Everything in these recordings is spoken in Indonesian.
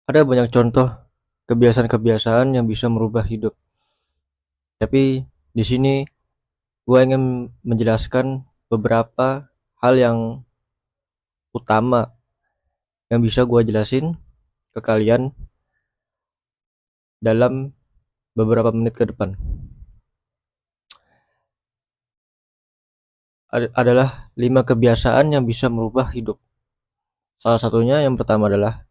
Ada banyak contoh kebiasaan-kebiasaan yang bisa merubah hidup. Tapi di sini gue ingin menjelaskan beberapa hal yang utama yang bisa gue jelasin ke kalian dalam beberapa menit ke depan. Adalah 5 kebiasaan yang bisa merubah hidup. Salah satunya yang pertama adalah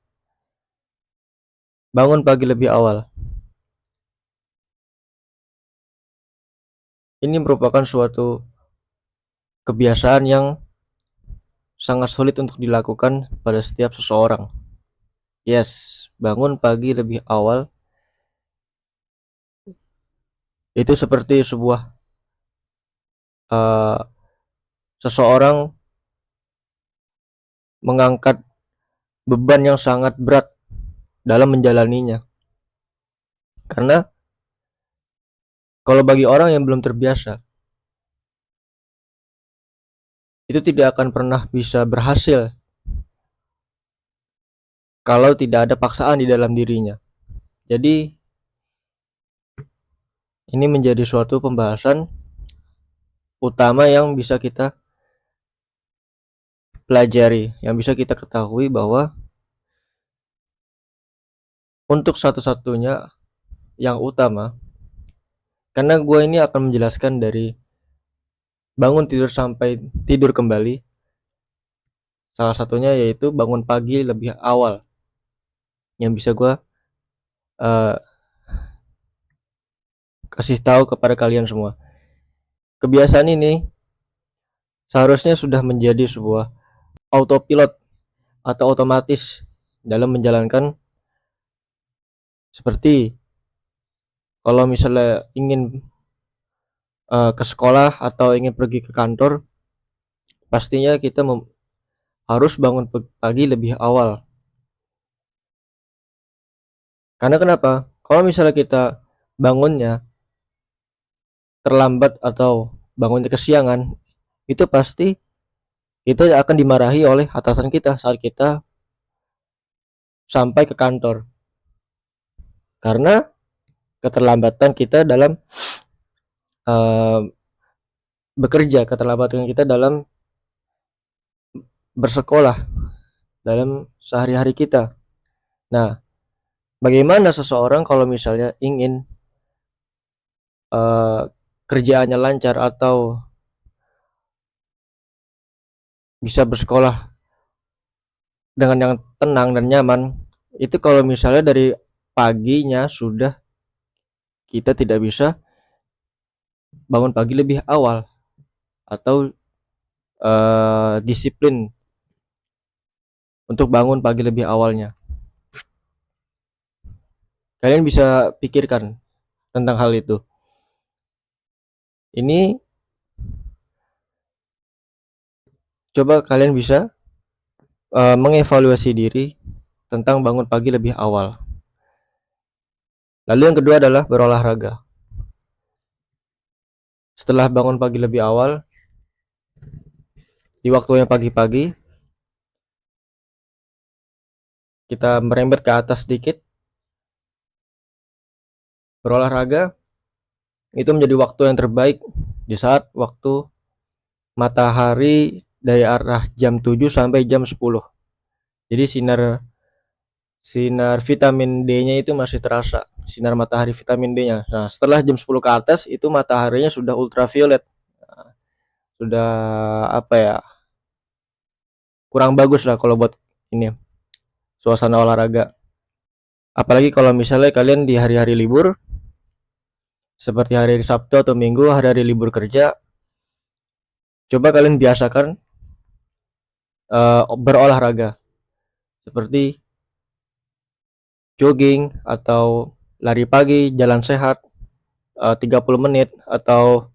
bangun pagi lebih awal. Ini merupakan suatu kebiasaan yang sangat sulit untuk dilakukan pada setiap seseorang. Yes, bangun pagi lebih awal itu seperti sebuah uh, seseorang mengangkat beban yang sangat berat dalam menjalaninya. Karena kalau bagi orang yang belum terbiasa, itu tidak akan pernah bisa berhasil kalau tidak ada paksaan di dalam dirinya. Jadi ini menjadi suatu pembahasan utama yang bisa kita pelajari, yang bisa kita ketahui bahwa untuk satu-satunya yang utama, karena gue ini akan menjelaskan dari bangun tidur sampai tidur kembali. Salah satunya yaitu bangun pagi lebih awal yang bisa gue uh, kasih tahu kepada kalian semua. Kebiasaan ini seharusnya sudah menjadi sebuah autopilot atau otomatis dalam menjalankan, seperti kalau misalnya ingin ke sekolah atau ingin pergi ke kantor, pastinya kita harus bangun pagi lebih awal. Karena kenapa? Kalau misalnya kita bangunnya terlambat atau bangunnya kesiangan, itu pasti kita akan dimarahi oleh atasan kita saat kita sampai ke kantor. Karena keterlambatan kita dalam uh, bekerja, keterlambatan kita dalam bersekolah, dalam sehari-hari kita. Nah, bagaimana seseorang kalau misalnya ingin kerjaannya lancar atau bisa bersekolah dengan yang tenang dan nyaman, itu kalau misalnya dari paginya sudah kita tidak bisa bangun pagi lebih awal atau disiplin untuk bangun pagi lebih awalnya. Kalian bisa pikirkan tentang hal itu. Ini coba kalian bisa mengevaluasi diri tentang bangun pagi lebih awal. Lalu yang kedua adalah berolahraga. Setelah bangun pagi lebih awal, di waktu yang pagi-pagi, kita merembet ke atas sedikit, berolahraga, itu menjadi waktu yang terbaik di saat waktu matahari dari arah jam 7 sampai jam 10. Jadi sinar sinar vitamin D-nya itu masih terasa, sinar matahari vitamin D-nya. Nah, setelah jam 10 ke atas itu mataharinya sudah ultraviolet. Nah, sudah apa ya? Kurang bagus lah kalau buat ini suasana olahraga. Apalagi kalau misalnya kalian di hari-hari libur seperti hari Sabtu atau Minggu, hari-hari libur kerja, coba kalian biasakan berolahraga seperti jogging atau lari pagi, jalan sehat 30 menit, atau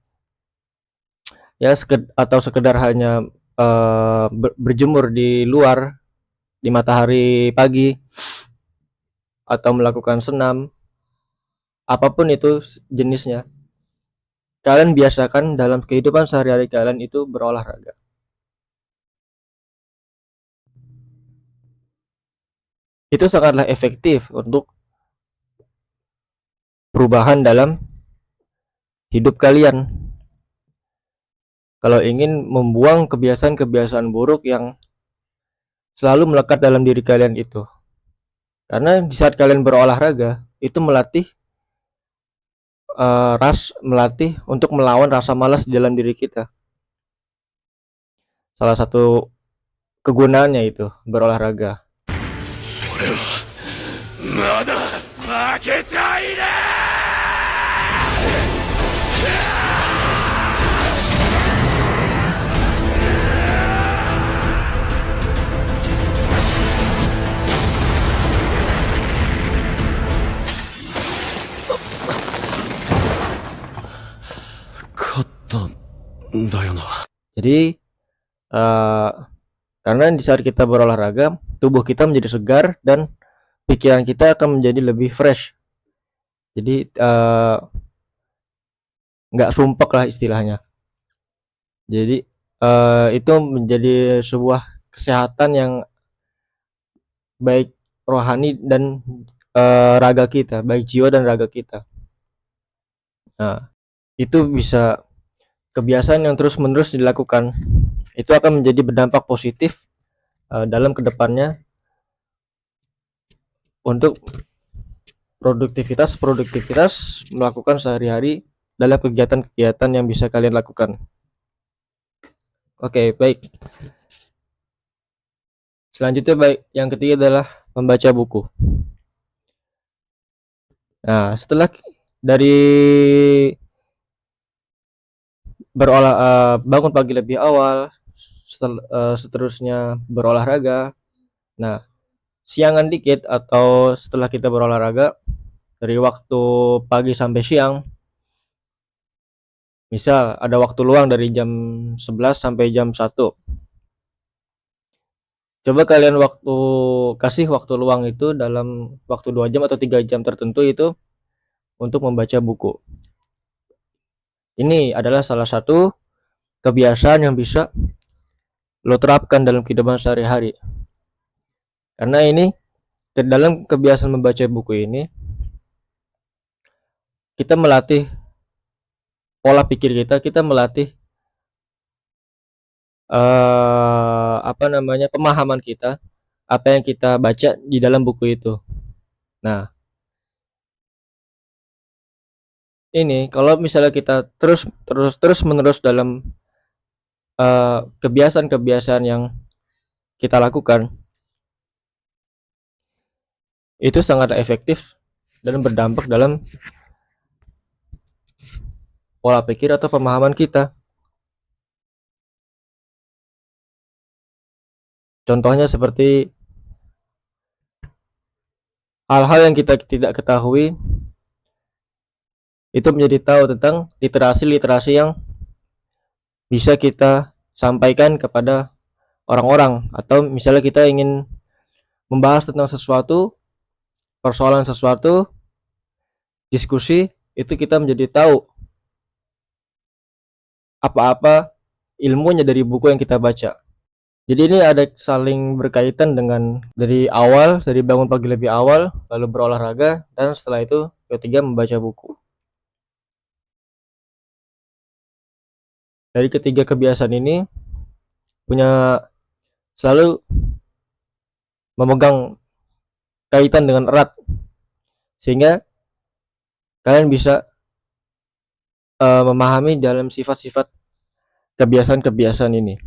ya atau sekedar hanya berjemur di luar di matahari pagi, atau melakukan senam, apapun itu jenisnya. Kalian biasakan dalam kehidupan sehari-hari kalian itu berolahraga. itu sangatlah efektif untuk perubahan dalam hidup kalian. Kalau ingin membuang kebiasaan-kebiasaan buruk yang selalu melekat dalam diri kalian itu. Karena di saat kalian berolahraga, itu melatih untuk melawan rasa malas di dalam diri kita. Salah satu kegunaannya itu berolahraga. まだ負けちゃいね勝ったんだよな。Jadi karena di saat kita berolahraga, tubuh kita menjadi segar dan pikiran kita akan menjadi lebih fresh. Jadi nggak sumpek lah istilahnya. Jadi itu menjadi sebuah kesehatan yang baik rohani dan raga kita, baik jiwa dan raga kita. Nah, itu bisa kebiasaan yang terus-menerus dilakukan. Itu akan menjadi berdampak positif dalam kedepannya untuk produktivitas melakukan sehari-hari dalam kegiatan-kegiatan yang bisa kalian lakukan. Oke, baik. Selanjutnya yang ketiga adalah membaca buku. Nah, setelah dari bangun pagi lebih awal, seterusnya berolahraga. Nah, siangan dikit atau setelah kita berolahraga dari waktu pagi sampai siang, misal ada waktu luang dari jam 11 sampai jam 1, coba kalian kasih waktu luang itu dalam waktu 2 jam atau 3 jam tertentu itu untuk membaca buku. Ini adalah salah satu kebiasaan yang bisa lo terapkan dalam kehidupan sehari-hari. Karena ini dalam kebiasaan membaca buku ini kita melatih pola pikir kita melatih pemahaman kita, apa yang kita baca di dalam buku itu. Nah, ini kalau misalnya kita terus menerus dalam kebiasaan-kebiasaan yang kita lakukan, itu sangat efektif dan berdampak dalam pola pikir atau pemahaman kita. Contohnya seperti hal-hal yang kita tidak ketahui, itu menjadi tahu tentang literasi yang bisa kita sampaikan kepada orang-orang, atau misalnya kita ingin membahas tentang persoalan sesuatu, diskusi, itu kita menjadi tahu apa-apa ilmunya dari buku yang kita baca. Jadi ini ada saling berkaitan dengan dari bangun pagi lebih awal, lalu berolahraga, dan setelah itu ketiga membaca buku. Dari ketiga kebiasaan ini selalu memegang kaitan dengan erat, sehingga kalian bisa memahami dalam sifat-sifat kebiasaan-kebiasaan ini.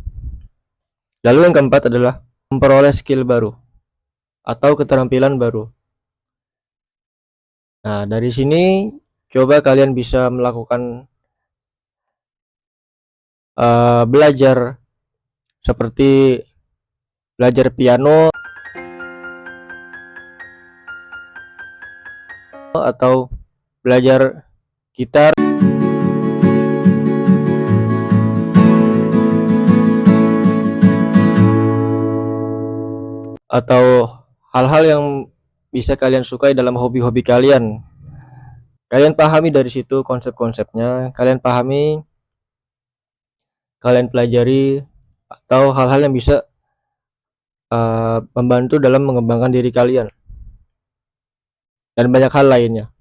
Lalu yang keempat adalah memperoleh skill baru atau keterampilan baru. Nah, dari sini coba kalian bisa melakukan belajar seperti belajar piano atau belajar gitar atau hal-hal yang bisa kalian sukai dalam hobi-hobi kalian. Kalian pahami dari situ konsep-konsepnya, kalian pahami, kalian pelajari, atau hal-hal yang bisa membantu dalam mengembangkan diri kalian. dan banyak hal lainnya.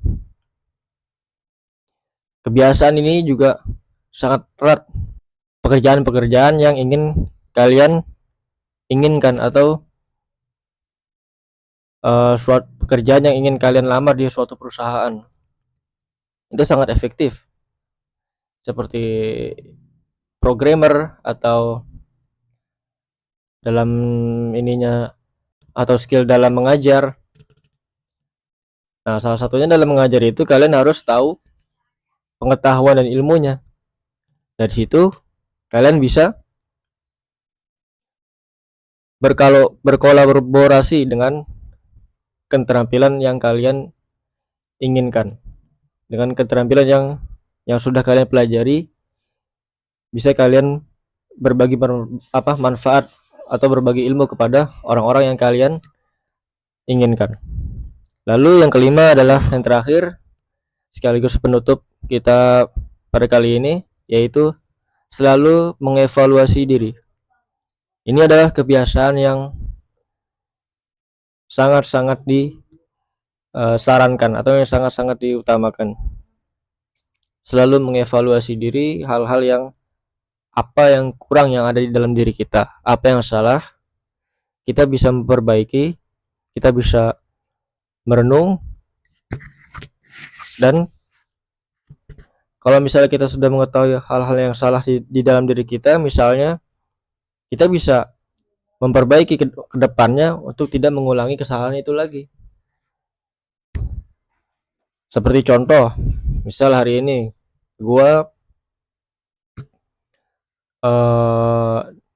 Kebiasaan ini juga sangat erat pekerjaan-pekerjaan yang ingin kalian inginkan atau suatu pekerjaan yang ingin kalian lamar di suatu perusahaan. Itu sangat efektif. Seperti programmer atau dalam ininya atau skill dalam mengajar. Nah, salah satunya dalam mengajar itu kalian harus tahu pengetahuan dan ilmunya. Dari situ kalian bisa berkolaborasi dengan keterampilan yang kalian inginkan. Dengan keterampilan yang sudah kalian pelajari, bisa kalian berbagi manfaat atau berbagi ilmu kepada orang-orang yang kalian inginkan. Lalu yang kelima adalah yang terakhir sekaligus penutup kita pada kali ini, yaitu selalu mengevaluasi diri. Ini adalah kebiasaan yang sangat-sangat disarankan atau yang sangat-sangat diutamakan. Selalu mengevaluasi diri, hal-hal yang apa yang kurang yang ada di dalam diri kita, apa yang salah, kita bisa memperbaiki, kita bisa merenung, dan kalau misalnya kita sudah mengetahui hal-hal yang salah di dalam diri kita, misalnya kita bisa memperbaiki ke depannya untuk tidak mengulangi kesalahan itu lagi. Seperti contoh, misal hari ini gua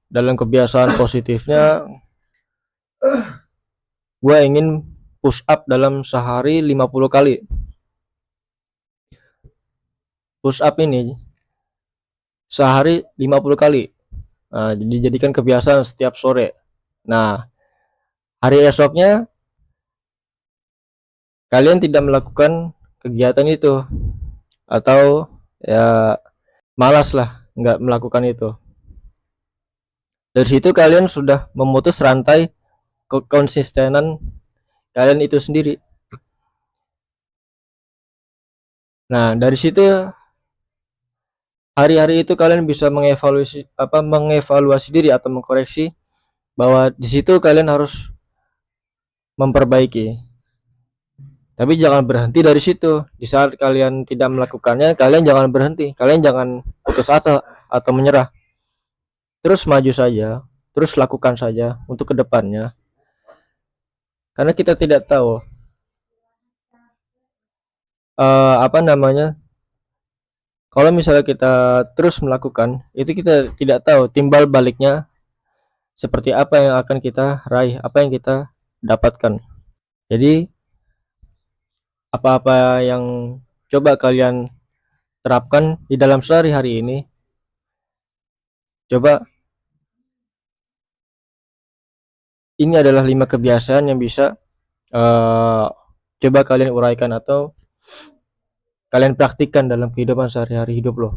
dalam kebiasaan positifnya gua ingin push up dalam sehari 50 kali. Push up ini sehari 50 kali. Nah, dijadikan kebiasaan setiap sore. Nah, hari esoknya kalian tidak melakukan kegiatan itu atau ya malas lah nggak melakukan itu. Dari situ kalian sudah memutus rantai kekonsistenan kalian itu sendiri. Nah, dari situ hari-hari itu kalian bisa mengevaluasi diri atau mengkoreksi bahwa di situ kalian harus memperbaiki. Tapi jangan berhenti dari situ. Di saat kalian tidak melakukannya, kalian jangan berhenti. Kalian jangan putus asa atau menyerah. Terus maju saja, terus lakukan saja untuk kedepannya. Karena kita tidak tahu kalau misalnya kita terus melakukan, itu kita tidak tahu timbal baliknya seperti apa yang akan kita raih, apa yang kita dapatkan. Jadi apa-apa yang coba kalian terapkan di dalam sehari-hari ini, coba ini adalah 5 kebiasaan yang bisa coba kalian uraikan atau kalian praktikkan dalam kehidupan sehari-hari hidup lo.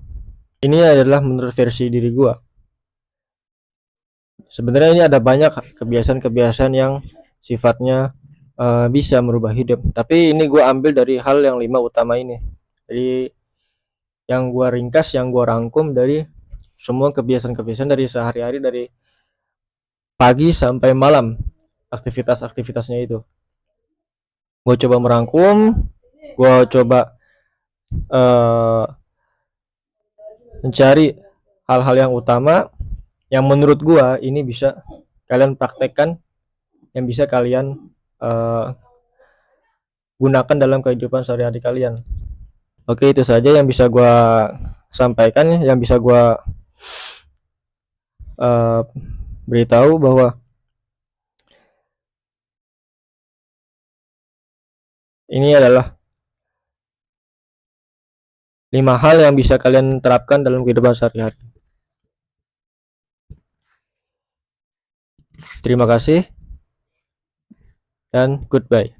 Ini adalah menurut versi diri gua. Sebenarnya ini ada banyak kebiasaan-kebiasaan yang sifatnya bisa merubah hidup, tapi ini gua ambil dari hal yang 5 utama ini. Jadi yang gua ringkas, yang gua rangkum dari semua kebiasaan-kebiasaan dari sehari-hari, dari pagi sampai malam, aktivitas-aktivitasnya itu. Gua coba merangkum, gua coba mencari hal-hal yang utama yang menurut gua ini bisa kalian praktekkan, yang bisa kalian gunakan dalam kehidupan sehari-hari kalian. Oke, itu saja yang bisa gua sampaikan, yang bisa gua beritahu bahwa ini adalah 5 hal yang bisa kalian terapkan dalam kehidupan sehari-hari. Terima kasih dan goodbye.